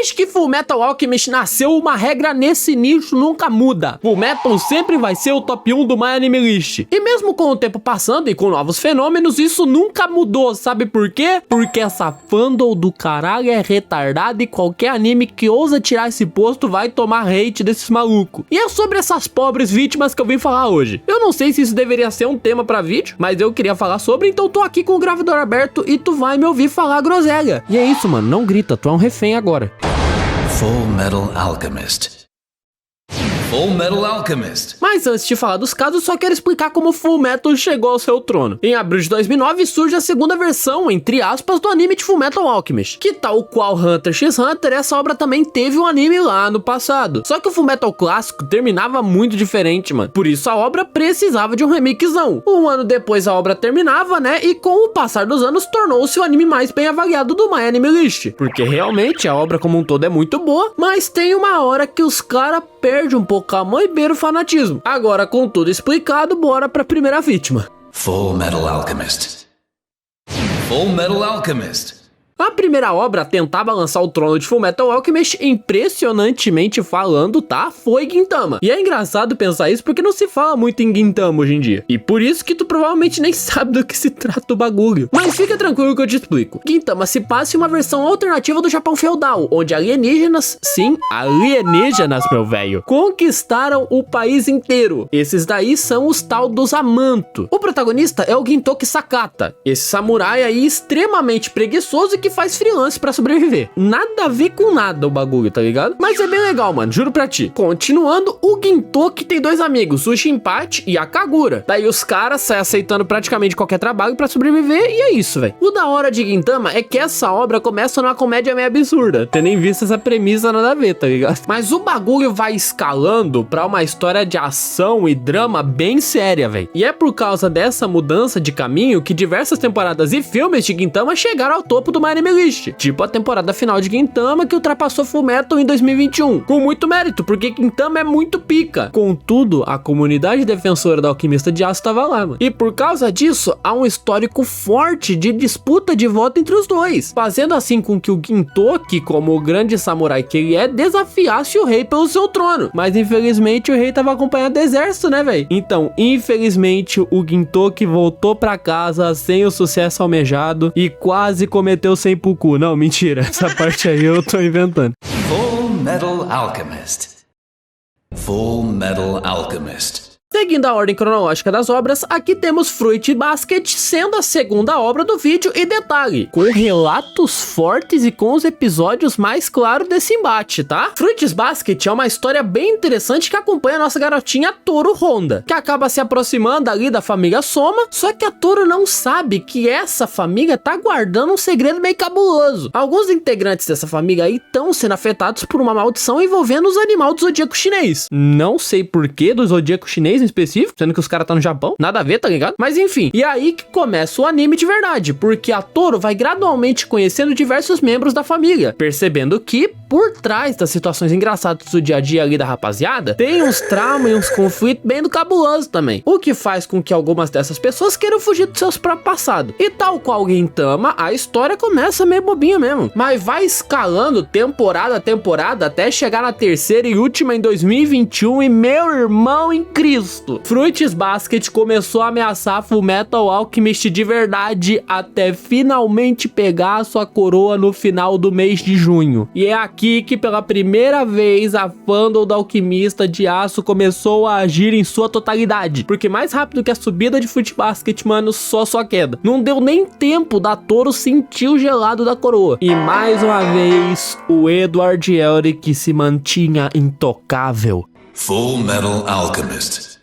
Desde que Fullmetal Alchemist nasceu, uma regra nesse nicho nunca muda. Fullmetal sempre vai ser o top 1 do My Anime List. E mesmo com o tempo passando e com novos fenômenos, isso nunca mudou. Sabe por quê? Porque essa fandom do caralho é retardada e qualquer anime que ousa tirar esse posto vai tomar hate desses malucos. E é sobre essas pobres vítimas que eu vim falar hoje. Eu não sei se isso deveria ser um tema pra vídeo, mas eu queria falar sobre, então tô aqui com o gravador aberto e tu vai me ouvir falar groselha. E é isso, mano, não grita, tu é um refém agora. Fullmetal Alchemist. Fullmetal Alchemist. Mas antes de falar dos casos, só quero explicar como Fullmetal chegou ao seu trono. Em abril de 2009 surge a segunda versão, entre aspas, do anime de Fullmetal Alchemist, que tal qual Hunter x Hunter, essa obra também teve um anime lá no passado. Só que o Fullmetal clássico terminava muito diferente, mano. Por isso a obra precisava de um remakezão. Um ano depois a obra terminava, né, e com o passar dos anos tornou-se o anime mais bem avaliado do My Anime List. Porque realmente a obra como um todo é muito boa, mas tem uma hora que os caras perdem um pouco a mão e beira o fanatismo. Agora, com tudo explicado, bora pra primeira vítima. Fullmetal Alchemist. Fullmetal Alchemist. A primeira obra tentava lançar o trono de Fullmetal Alchemist, impressionantemente falando, tá? Foi Gintama. E é engraçado pensar isso porque não se fala muito em Gintama hoje em dia. E por isso que tu provavelmente nem sabe do que se trata o bagulho. Mas fica tranquilo que eu te explico. Gintama se passa em uma versão alternativa do Japão feudal, onde alienígenas, sim, alienígenas, meu velho, conquistaram o país inteiro. Esses daí são os tal dos Amanto. O protagonista é o Gintoki Sakata, esse samurai aí extremamente preguiçoso e que faz freelance pra sobreviver. Nada a ver com nada o bagulho, tá ligado? Mas é bem legal, mano, juro pra ti. Continuando, o Gintoki tem dois amigos, o Shinpachi e a Kagura. Daí os caras saem aceitando praticamente qualquer trabalho pra sobreviver e é isso, velho. O da hora de Gintama é que essa obra começa numa comédia meio absurda. Ter nem visto essa premissa nada a ver, tá ligado? Mas o bagulho vai escalando pra uma história de ação e drama bem séria, velho. E é por causa dessa mudança de caminho que diversas temporadas e filmes de Gintama chegaram ao topo do My Anime List, tipo a temporada final de Gintama que ultrapassou Fullmetal em 2021, com muito mérito, porque Gintama é muito pica. Contudo, a comunidade defensora da Alquimista de Aço tava lá, mano. E por causa disso, há um histórico forte de disputa de voto entre os dois, fazendo assim com que o Gintoki, como o grande samurai que ele é, desafiasse o rei pelo seu trono. Mas infelizmente o rei tava acompanhado do exército, né, velho? Então, infelizmente, o Gintoki voltou pra casa sem o sucesso almejado e quase cometeu seppuku. Não, mentira. Essa parte aí eu tô inventando. Fullmetal Alchemist. Fullmetal Alchemist. Seguindo a ordem cronológica das obras, aqui temos Fruit Basket sendo a segunda obra do vídeo e detalhe, com relatos fortes e com os episódios mais claros desse embate, tá? Fruit Basket é uma história bem interessante que acompanha a nossa garotinha Toru Honda, que acaba se aproximando ali da família Soma, só que a Toru não sabe que essa família tá guardando um segredo meio cabuloso. Alguns integrantes dessa família aí estão sendo afetados por uma maldição envolvendo os animais do zodíaco chinês. Não sei porquê do zodíaco chinês em específico, sendo que os caras tá no Japão, nada a ver, tá ligado? Mas enfim, e aí que começa o anime de verdade, porque a Toru vai gradualmente conhecendo diversos membros da família, percebendo que por trás das situações engraçadas do dia a dia ali da rapaziada, tem uns traumas e uns conflitos bem do cabuloso também, o que faz com que algumas dessas pessoas queiram fugir dos seus próprios passados. E tal qual Gintama, a história começa meio bobinha mesmo, mas vai escalando temporada a temporada até chegar na terceira e última em 2021 e meu irmão em Cristo, Fruits Basket começou a ameaçar Fullmetal Alchemist de verdade até finalmente pegar a sua coroa no final do mês de junho. E é aqui que pela primeira vez a fandom da Alquimista de Aço começou a agir em sua totalidade, porque mais rápido que a subida de Fruit Basket, mano, só sua queda. Não deu nem tempo da Toru sentir o gelado da coroa. E mais uma vez, o Edward Elric se mantinha intocável. Fullmetal Alchemist.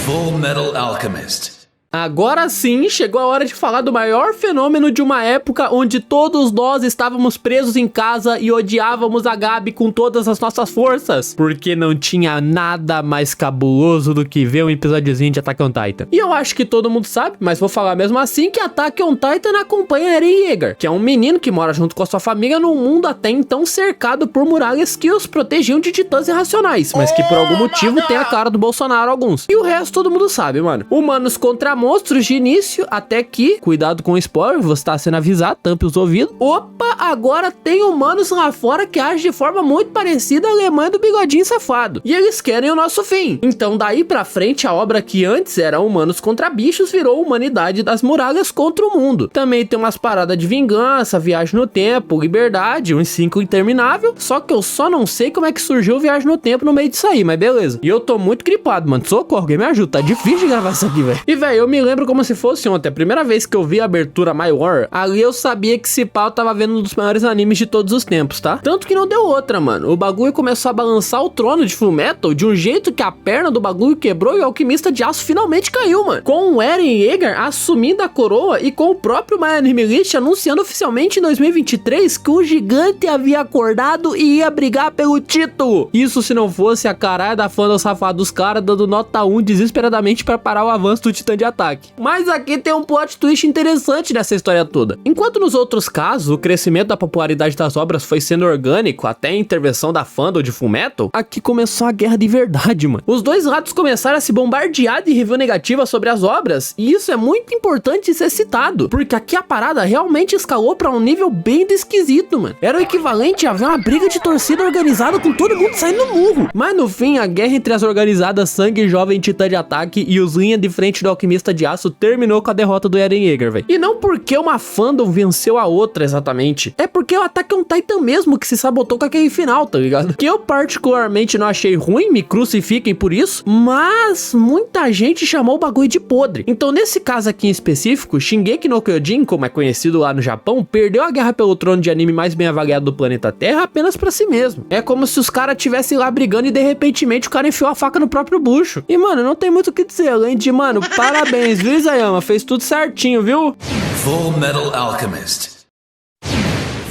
Fullmetal Alchemist. Agora sim, chegou a hora de falar do maior fenômeno de uma época onde todos nós estávamos presos em casa e odiávamos a Gabi com todas as nossas forças, porque não tinha nada mais cabuloso do que ver um episódiozinho de Attack on Titan. E eu acho que todo mundo sabe, mas vou falar mesmo assim, que Attack on Titan acompanha Eren Yeager, que é um menino que mora junto com a sua família num mundo até então cercado por muralhas que os protegiam de titãs irracionais, mas que por algum motivo tem a cara do Bolsonaro alguns. E o resto todo mundo sabe, mano. Humanos contra monstros de início, até que, cuidado com o spoiler, você tá sendo avisado, tampe os ouvidos. Opa, agora tem humanos lá fora que agem de forma muito parecida à Alemanha do bigodinho safado. E eles querem o nosso fim. Então daí pra frente a obra que antes era humanos contra bichos virou Humanidade das Muralhas contra o Mundo. Também tem umas paradas de vingança, viagem no tempo, liberdade, um ciclo interminável. Só que eu só não sei como é que surgiu Viagem no Tempo no meio disso aí, mas beleza. E eu tô muito gripado, mano. Socorro, alguém me ajuda. Tá difícil de gravar isso aqui, velho. E, velho, eu me lembro como se fosse ontem. A primeira vez que eu vi a abertura My War, ali eu sabia que esse pau tava vendo um dos maiores animes de todos os tempos, tá? Tanto que não deu outra, mano. O bagulho começou a balançar o trono de Fullmetal de um jeito que a perna do bagulho quebrou e o Alquimista de Aço finalmente caiu, mano. Com o Eren Yeager assumindo a coroa e com o próprio My Anime List anunciando oficialmente em 2023 que o gigante havia acordado e ia brigar pelo título. Isso se não fosse a caralho da fã do safado dos caras dando nota 1 desesperadamente pra parar o avanço do Titã de Ataque. Mas aqui tem um plot twist interessante nessa história toda. Enquanto nos outros casos o crescimento da popularidade das obras foi sendo orgânico até a intervenção da fandom de Fullmetal, aqui começou a guerra de verdade, mano. Os dois lados começaram a se bombardear de review negativa sobre as obras, e isso é muito importante ser citado, porque aqui a parada realmente escalou pra um nível bem esquisito, mano. Era o equivalente a ver uma briga de torcida organizada com todo mundo saindo no murro. Mas no fim, a guerra entre as organizadas Sangue Jovem Titã de Ataque e os linha de frente do Alquimista de Aço terminou com a derrota do Eren Yeager, velho. E não porque uma fandom venceu a outra exatamente, é porque o Attack on Titan mesmo que se sabotou com aquele final, tá ligado? Que eu particularmente não achei ruim, me crucifiquem por isso, mas muita gente chamou o bagulho de podre. Então nesse caso aqui em específico, Shingeki no Kyojin, como é conhecido lá no Japão, perdeu a guerra pelo trono de anime mais bem avaliado do planeta Terra apenas pra si mesmo. É como se os caras estivessem lá brigando e de repentemente o cara enfiou a faca no próprio bucho. E mano, não tem muito o que dizer, além de, mano, parabéns, viu, Isayama? Fez tudo certinho, viu? Full Metal Alchemist.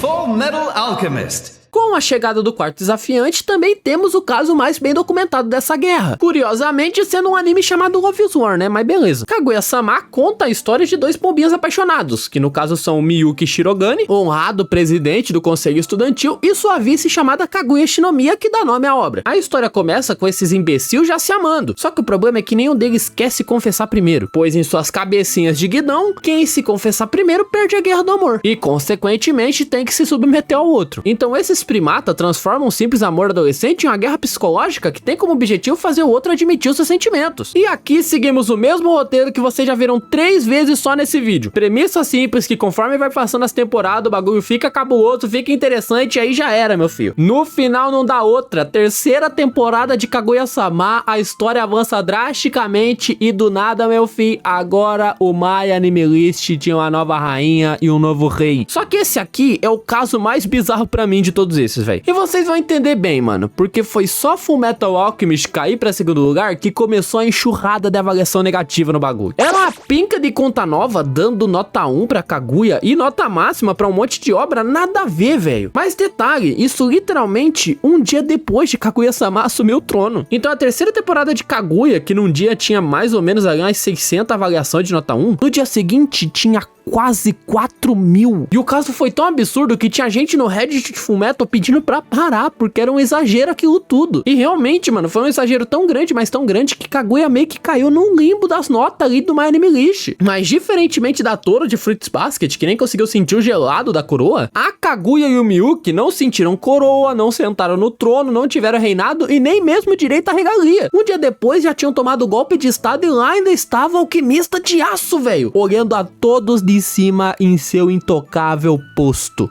Full Metal Alchemist. Com a chegada do quarto desafiante, também temos o caso mais bem documentado dessa guerra. Curiosamente, sendo um anime chamado Love is War, né? Mas beleza. Kaguya-sama conta a história de dois pombinhos apaixonados, que no caso são Miyuki Shirogane, honrado presidente do conselho estudantil, e sua vice chamada Kaguya Shinomiya, que dá nome à obra. A história começa com esses imbecil já se amando, só que o problema é que nenhum deles quer se confessar primeiro, pois em suas cabecinhas de guidão, quem se confessar primeiro perde a guerra do amor, e consequentemente tem que se submeter ao outro. Então esses primata transforma um simples amor adolescente em uma guerra psicológica que tem como objetivo fazer o outro admitir os seus sentimentos. E aqui seguimos o mesmo roteiro que vocês já viram 3 vezes só nesse vídeo. Premissa simples que conforme vai passando as temporadas o bagulho fica cabuloso, fica interessante e aí já era, meu filho. No final não dá outra. Terceira temporada de Kaguya-sama, a história avança drasticamente e do nada, meu filho, agora o My Anime List tinha uma nova rainha e um novo rei. Só que esse aqui é o caso mais bizarro pra mim de todos esses, velho. E vocês vão entender bem, mano, porque foi só Fullmetal Alchemist cair pra segundo lugar que começou a enxurrada de avaliação negativa no bagulho. Era uma pinca de conta nova dando nota 1 pra Kaguya e nota máxima pra um monte de obra nada a ver, velho. Mas detalhe, isso literalmente um dia depois de Kaguya-sama assumir o trono. Então a terceira temporada de Kaguya, que num dia tinha mais ou menos ali umas 600 avaliações de nota 1, no dia seguinte tinha quase 4.000. E o caso foi tão absurdo que tinha gente no Reddit de Fullmetal pedindo pra parar, porque era um exagero aquilo tudo. E realmente, mano, foi um exagero tão grande, mas tão grande, que Kaguya meio que caiu num limbo das notas ali do My Anime List. Mas diferentemente da Toro de Fruits Basket, que nem conseguiu sentir o gelado da coroa, a Kaguya e o Miyuki não sentiram coroa, não sentaram no trono, não tiveram reinado e nem mesmo direito à regalia. Um dia depois já tinham tomado golpe de estado e lá ainda estava o Alquimista de Aço, velho, olhando a todos de cima em seu intocável posto.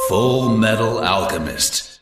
Full Metal Alchemist.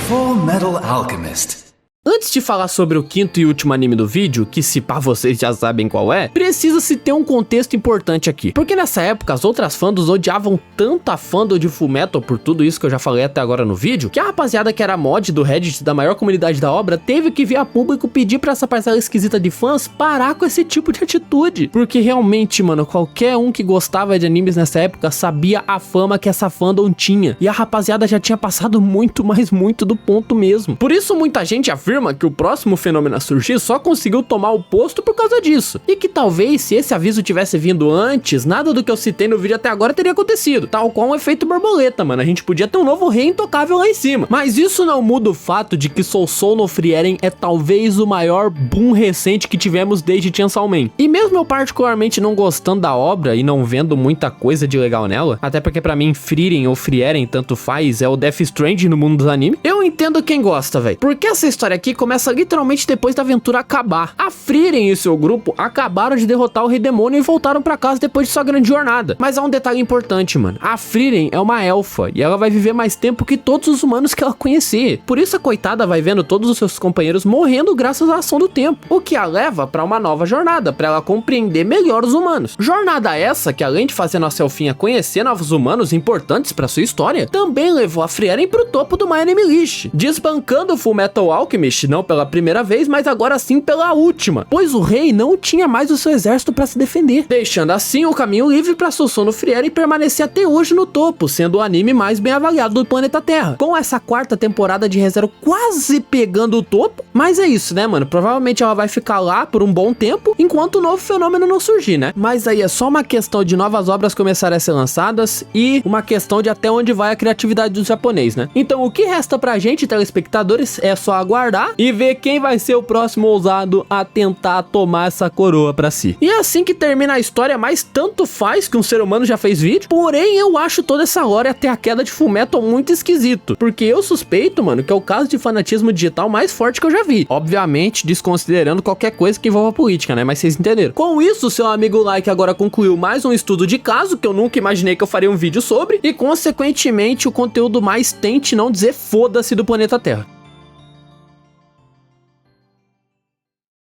Full Metal Alchemist. Antes de falar sobre o quinto e último anime do vídeo, que se pá vocês já sabem qual é, precisa-se ter um contexto importante aqui. Porque nessa época as outras fandoms odiavam tanto a fandom de Fullmetal por tudo isso que eu já falei até agora no vídeo, que a rapaziada que era mod do Reddit da maior comunidade da obra teve que vir a público pedir pra essa parcela esquisita de fãs parar com esse tipo de atitude. Porque realmente, mano, qualquer um que gostava de animes nessa época sabia a fama que essa fandom tinha. E a rapaziada já tinha passado muito, mas muito do ponto mesmo. Por isso muita gente afirma afirma que o próximo fenômeno a surgir só conseguiu tomar o posto por causa disso. E que talvez, se esse aviso tivesse vindo antes, nada do que eu citei no vídeo até agora teria acontecido. Tal qual um efeito borboleta, mano. A gente podia ter um novo rei intocável lá em cima. Mas isso não muda o fato de que Soul Soul no Frieren é talvez o maior boom recente que tivemos desde Chainsaw Man. E mesmo eu particularmente não gostando da obra e não vendo muita coisa de legal nela, até porque pra mim Frieren ou Frieren, tanto faz, é o Death Stranding no mundo dos animes, eu entendo quem gosta, velho. Porque essa história aqui começa literalmente depois da aventura acabar. A Frieren e seu grupo acabaram de derrotar o Rei Demônio e voltaram pra casa depois de sua grande jornada. Mas há um detalhe importante, mano. A Frieren é uma elfa e ela vai viver mais tempo que todos os humanos que ela conhecer. Por isso a coitada vai vendo todos os seus companheiros morrendo graças à ação do tempo, o que a leva pra uma nova jornada, pra ela compreender melhor os humanos. Jornada essa que, além de fazer nossa elfinha conhecer novos humanos importantes pra sua história, também levou a Frieren pro topo do My Anime List, desbancando o Fullmetal Alchemist não pela primeira vez, mas agora sim pela última, pois o rei não tinha mais o seu exército pra se defender, deixando assim o caminho livre pra Soul Soul no Frieren permanecer até hoje no topo, sendo o anime mais bem avaliado do planeta Terra, com essa quarta temporada de Re:Zero quase pegando o topo. Mas é isso, né, mano? Provavelmente ela vai ficar lá por um bom tempo, enquanto o novo fenômeno não surgir, né? Mas aí é só uma questão de novas obras começarem a ser lançadas e uma questão de até onde vai a criatividade do japonês, né? Então o que resta pra gente, telespectadores, é só aguardar e ver quem vai ser o próximo ousado a tentar tomar essa coroa pra si. E é assim que termina a história, mas tanto faz que um ser humano já fez vídeo, porém eu acho toda essa lore até a queda de Fullmetal muito esquisito, porque eu suspeito, mano, que é o caso de fanatismo digital mais forte que eu já vi. Obviamente, desconsiderando qualquer coisa que envolva política, né? Mas vocês entenderam. Com isso, seu amigo Like agora concluiu mais um estudo de caso que eu nunca imaginei que eu faria um vídeo sobre e, consequentemente, o conteúdo mais tente não dizer foda-se do planeta Terra.